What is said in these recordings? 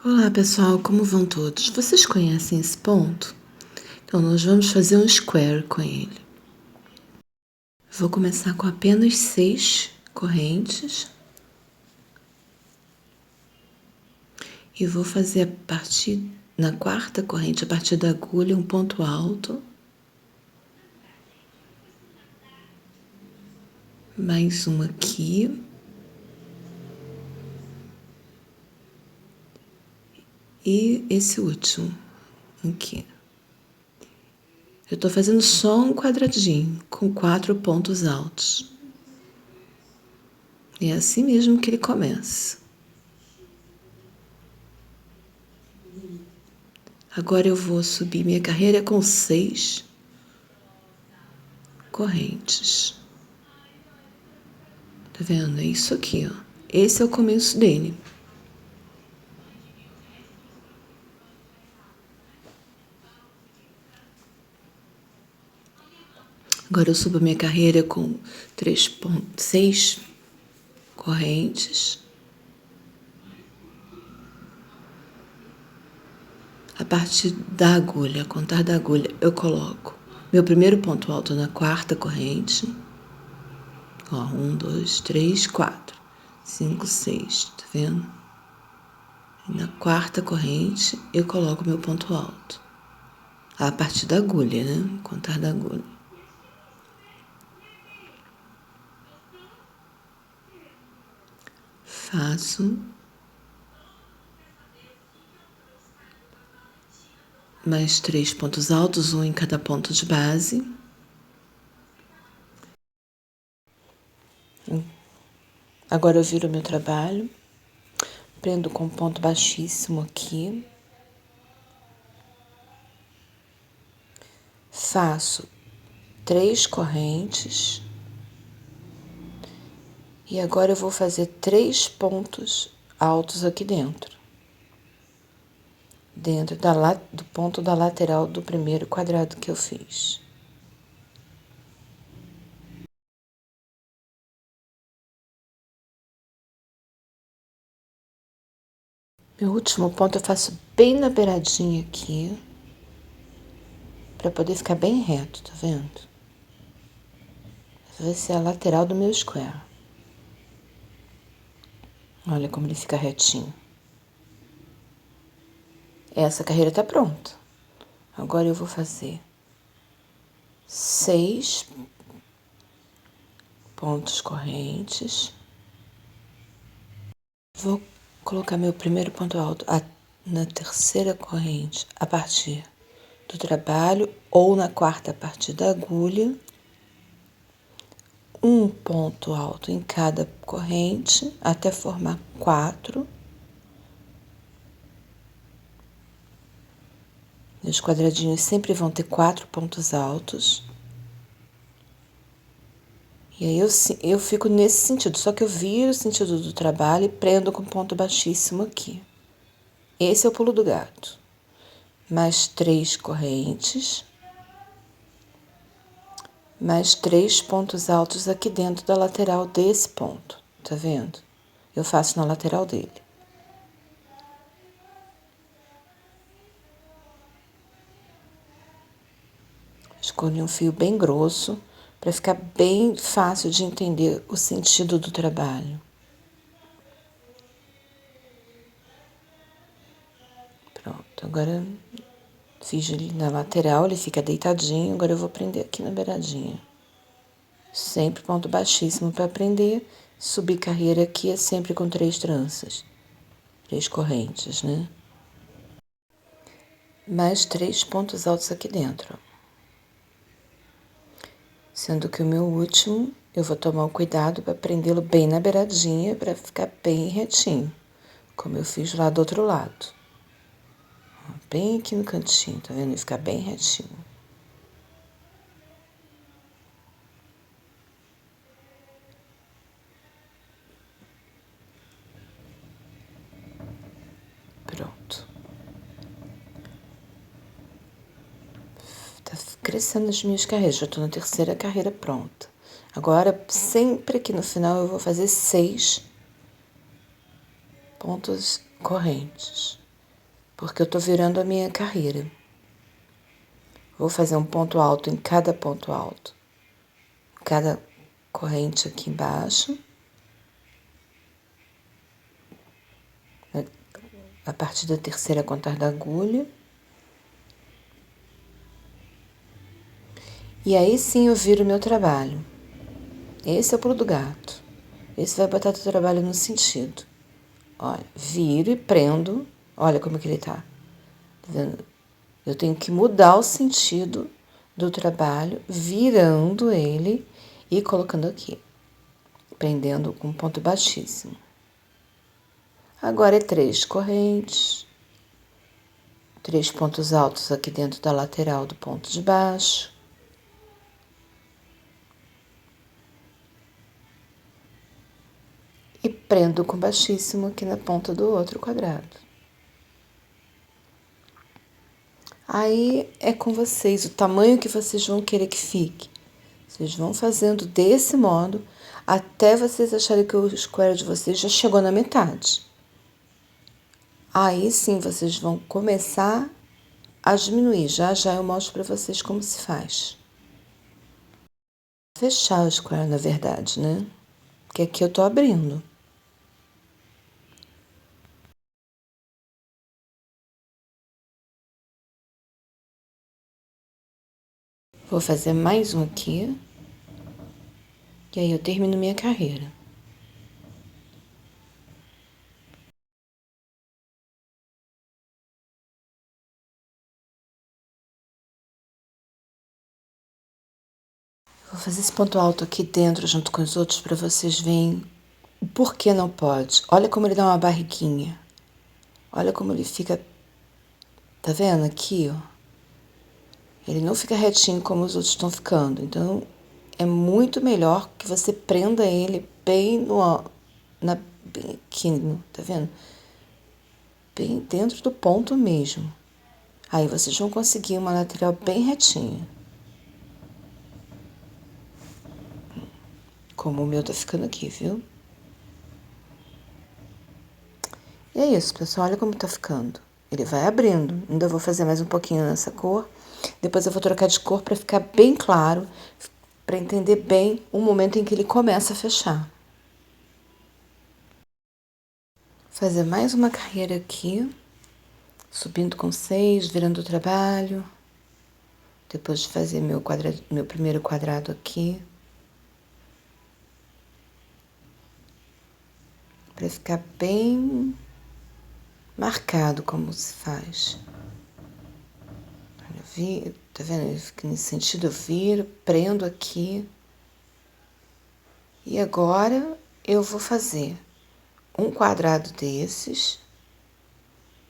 Olá pessoal, como vão todos? Vocês conhecem esse ponto? Então nós vamos fazer um square com ele. Vou começar com apenas 6 correntes. E vou fazer na quarta corrente, a partir da agulha, um ponto alto. Mais um aqui. E esse último aqui. Eu tô fazendo só um quadradinho com 4 pontos altos. E é assim mesmo que ele começa. Agora eu vou subir minha carreira com 6 correntes. Tá vendo? É isso aqui, ó. Esse é o começo dele. Agora eu subo a minha carreira com 6 correntes. A partir da agulha, a contar da agulha, eu coloco meu primeiro ponto alto na quarta corrente. Ó, 1, 2, 3, 4, 5, 6, tá vendo? E na quarta corrente, eu coloco meu ponto alto. A partir da agulha, né? Contar da agulha. Faço mais 3 pontos altos, um em cada ponto de base. Agora eu viro meu trabalho, prendo com ponto baixíssimo aqui. Faço 3 correntes. E agora eu vou fazer 3 pontos altos aqui dentro. Dentro do ponto da lateral do primeiro quadrado que eu fiz. Meu último ponto eu faço bem na beiradinha aqui, para poder ficar bem reto, tá vendo? Essa vai ser a lateral do meu square. Olha como ele fica retinho. Essa carreira tá pronta. Agora eu vou fazer 6 pontos correntes. Vou colocar meu primeiro ponto alto na terceira corrente a partir do trabalho ou na quarta a partir da agulha. Um ponto alto em cada corrente até formar 4. Os quadradinhos sempre vão ter 4 pontos altos. E aí eu fico nesse sentido, só que eu viro o sentido do trabalho e prendo com ponto baixíssimo aqui. Esse é o pulo do gato. Mais 3 correntes. Mais 3 pontos altos aqui dentro da lateral desse ponto, tá vendo? Eu faço na lateral dele. Escolhi um fio bem grosso, para ficar bem fácil de entender o sentido do trabalho. Pronto, agora fiz ele na lateral, ele fica deitadinho, agora eu vou prender aqui na beiradinha. Sempre ponto baixíssimo para prender, subir carreira aqui é sempre com 3 tranças, 3 correntes, né? Mais 3 pontos altos aqui dentro, ó. Sendo que o meu último, eu vou tomar o cuidado para prendê-lo bem na beiradinha, para ficar bem retinho, como eu fiz lá do outro lado. Bem aqui no cantinho, tá vendo? Ele ficar bem retinho. Pronto. Tá crescendo as minhas carreiras, já tô na terceira carreira pronta. Agora, sempre que no final eu vou fazer 6 pontos correntes. porque eu tô virando a minha carreira. Vou fazer um ponto alto em cada ponto alto, cada corrente aqui embaixo, a partir da terceira contar da agulha. E aí sim eu viro o meu trabalho. Esse é o pulo do gato. Esse vai botar teu trabalho no sentido. Olha, viro e prendo. Olha como que ele tá. Tá vendo? Eu tenho que mudar o sentido do trabalho, virando ele e colocando aqui. Prendendo com ponto baixíssimo. Agora é 3 correntes. 3 pontos altos aqui dentro da lateral do ponto de baixo. E prendo com baixíssimo aqui na ponta do outro quadrado. Aí é com vocês, o tamanho que vocês vão querer que fique. Vocês vão fazendo desse modo até vocês acharem que o square de vocês já chegou na metade. Aí sim vocês vão começar a diminuir. Já eu mostro para vocês como se faz. Fechar o square, na verdade, né? Porque aqui eu tô abrindo. Vou fazer mais um aqui. E aí eu termino minha carreira. Vou fazer esse ponto alto aqui dentro, junto com os outros, para vocês verem o porquê não pode. Olha como ele dá uma barriguinha. Olha como ele fica... Tá vendo aqui, ó? Ele não fica retinho como os outros estão ficando. Então, é muito melhor que você prenda ele bem bem aqui, tá vendo? Bem dentro do ponto mesmo. Aí vocês vão conseguir uma lateral bem retinha. Como o meu tá ficando aqui, viu? E é isso, pessoal. Olha como tá ficando. Ele vai abrindo. Ainda vou fazer mais um pouquinho nessa cor. Depois eu vou trocar de cor para ficar bem claro, para entender bem o momento em que ele começa a fechar. Fazer mais uma carreira aqui, subindo com 6, virando o trabalho. Depois de fazer meu primeiro quadrado aqui. Para ficar bem marcado como se faz. Tá vendo? Ele fica nesse sentido, eu viro, prendo aqui. E agora eu vou fazer um quadrado desses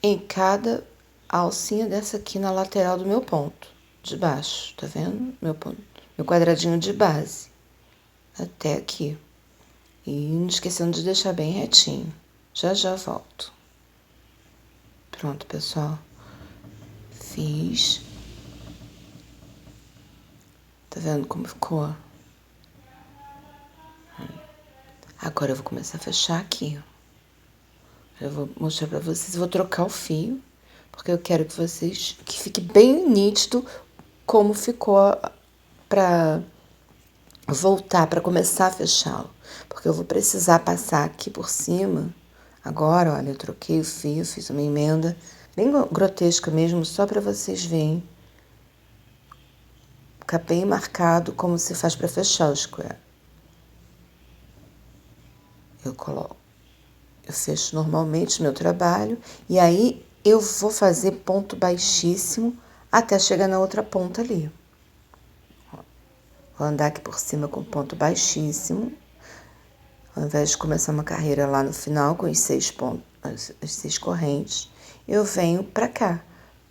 em cada alcinha dessa aqui na lateral do meu ponto de baixo, tá vendo? Meu quadradinho de base até aqui. E não esquecendo de deixar bem retinho. Já volto. Pronto, pessoal. Fiz. Tá vendo como ficou? Agora eu vou começar a fechar aqui. Eu vou mostrar pra vocês. Vou trocar o fio, porque eu quero que fique bem nítido como ficou pra voltar, pra começar a fechá-lo. Porque eu vou precisar passar aqui por cima. Agora, olha, eu troquei o fio, fiz uma emenda bem grotesca mesmo, só pra vocês verem. Ficar bem marcado como se faz pra fechar o square. Eu fecho normalmente meu trabalho e aí eu vou fazer ponto baixíssimo até chegar na outra ponta ali. Vou andar aqui por cima com ponto baixíssimo, ao invés de começar uma carreira lá no final com os 6 pontos, as 6 correntes, eu venho pra cá,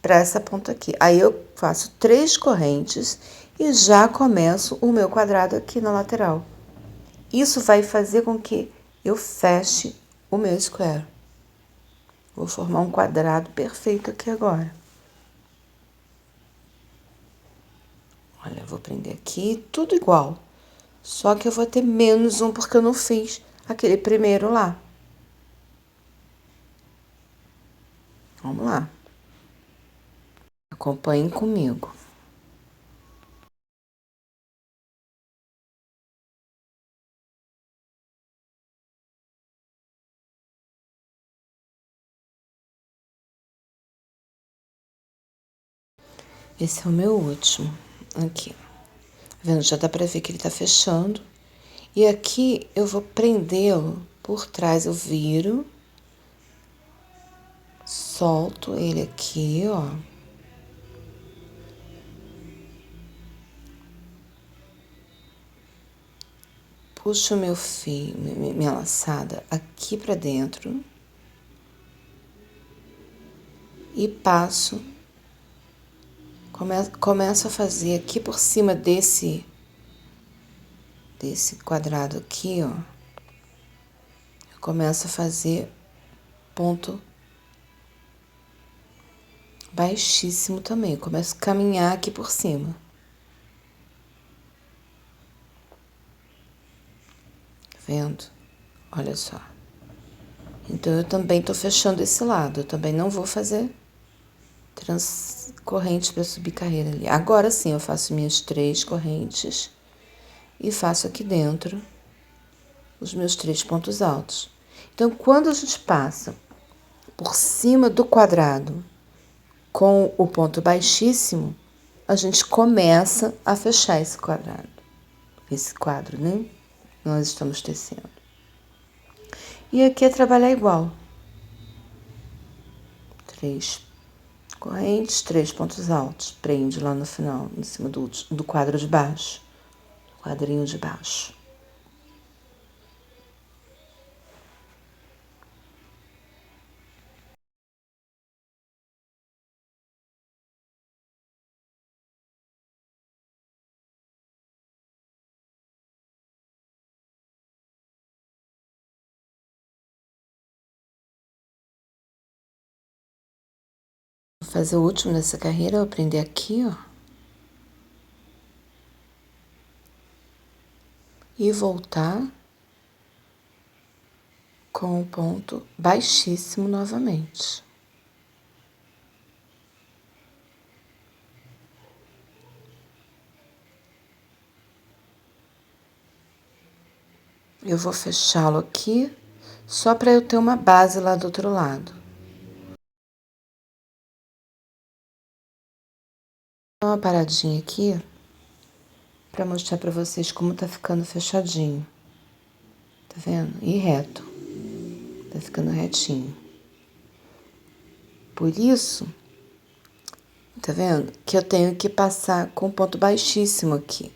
pra essa ponta aqui. Aí eu faço 3 correntes e já começo o meu quadrado aqui na lateral. Isso vai fazer com que eu feche o meu square. Vou formar um quadrado perfeito aqui agora. Olha, eu vou prender aqui, tudo igual. Só que eu vou ter menos um porque eu não fiz aquele primeiro lá. Vamos lá. Acompanhem comigo. Esse é o meu último. Aqui. Tá vendo? Já dá pra ver que ele tá fechando. E aqui eu vou prendê-lo por trás. Eu viro. Solto ele aqui, ó. Puxo meu fio, minha laçada aqui pra dentro. E passo. Começo a fazer aqui por cima desse quadrado aqui, ó. Eu começo a fazer ponto baixíssimo também. Eu começo a caminhar aqui por cima. Tá vendo? Olha só. Então, eu também tô fechando esse lado. Eu também não vou fazer corrente para subir carreira ali. Agora sim, eu faço minhas 3 correntes e faço aqui dentro os meus 3 pontos altos. Então, quando a gente passa por cima do quadrado com o ponto baixíssimo, a gente começa a fechar esse quadrado, esse quadro, né? Nós estamos tecendo. E aqui é trabalhar igual. 3 correntes, 3 pontos altos. Prende lá no final, em cima do quadro de baixo. Quadrinho de baixo. Vou fazer o último dessa carreira, eu vou prender aqui, ó. E voltar com o ponto baixíssimo novamente. Eu vou fechá-lo aqui, só para eu ter uma base lá do outro lado. Dá uma paradinha aqui, para mostrar para vocês como tá ficando fechadinho. Tá vendo? E reto. Tá ficando retinho. Por isso, tá vendo? Que eu tenho que passar com ponto baixíssimo aqui.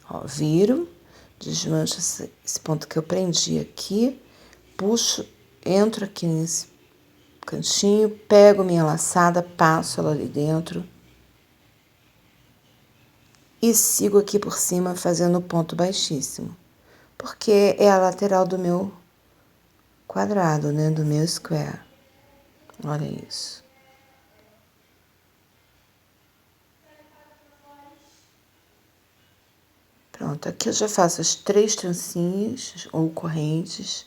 Ó, viro, desmancho esse ponto que eu prendi aqui, puxo, entro aqui nesse cantinho, pego minha laçada, passo ela ali dentro e sigo aqui por cima fazendo ponto baixíssimo, porque é a lateral do meu quadrado, né, do meu square. Olha isso. Pronto, aqui eu já faço as 3 trancinhas ou correntes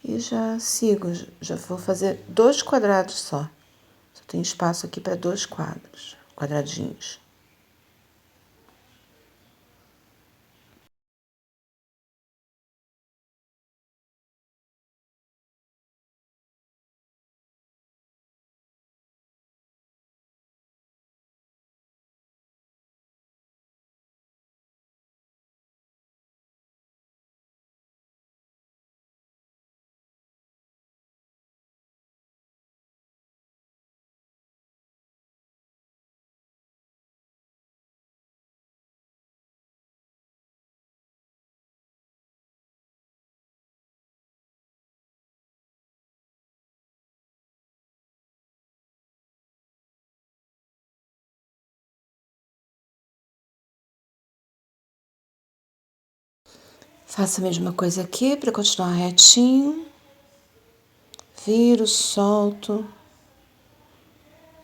e já sigo, já vou fazer 2 quadrados só. Só tem espaço aqui para 2 quadradinhos. Faço a mesma coisa aqui para continuar retinho. Viro, solto.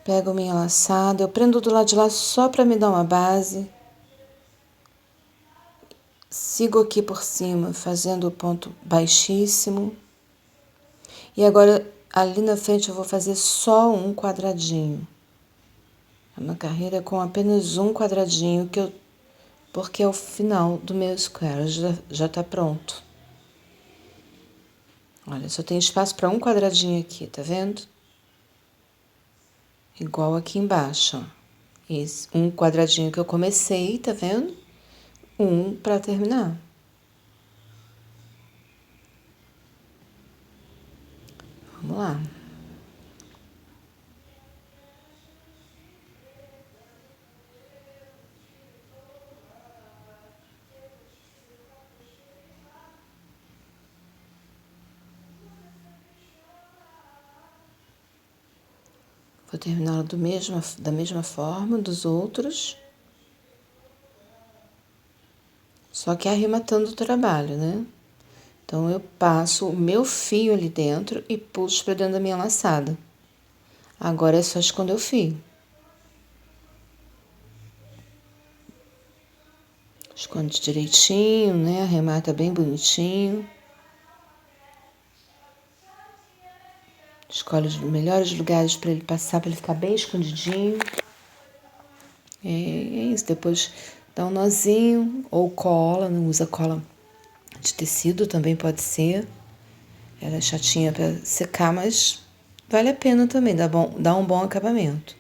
Pego minha laçada. Eu prendo do lado de lá só para me dar uma base. Sigo aqui por cima, fazendo o ponto baixíssimo. E agora, ali na frente, eu vou fazer só um quadradinho. É uma carreira com apenas um quadradinho porque é o final do meu square, já tá pronto. Olha, só tem espaço para um quadradinho aqui, tá vendo? Igual aqui embaixo, ó. Esse, um quadradinho que eu comecei, tá vendo? Um para terminar. Vamos lá. Vou terminar da mesma forma dos outros. Só que arrematando o trabalho, né? Então, eu passo o meu fio ali dentro e puxo para dentro da minha laçada. Agora é só esconder o fio. Esconde direitinho, né? Arremata bem bonitinho. Escolhe os melhores lugares para ele passar, para ele ficar bem escondidinho. É isso. Depois dá um nozinho ou cola, não usa cola de tecido, também pode ser. Ela é chatinha para secar, mas vale a pena também, dá um bom acabamento.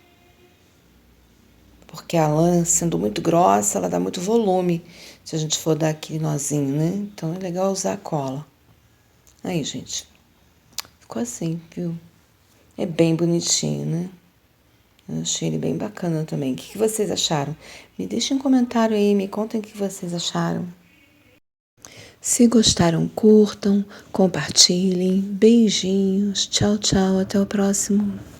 Porque a lã, sendo muito grossa, ela dá muito volume se a gente for dar aquele nozinho, né? Então é legal usar a cola. Aí, gente, ficou assim, viu? É bem bonitinho, né? Eu achei ele bem bacana também. O que vocês acharam? Me deixem um comentário aí, me contem o que vocês acharam. Se gostaram, curtam, compartilhem. Beijinhos. Tchau, tchau. Até o próximo.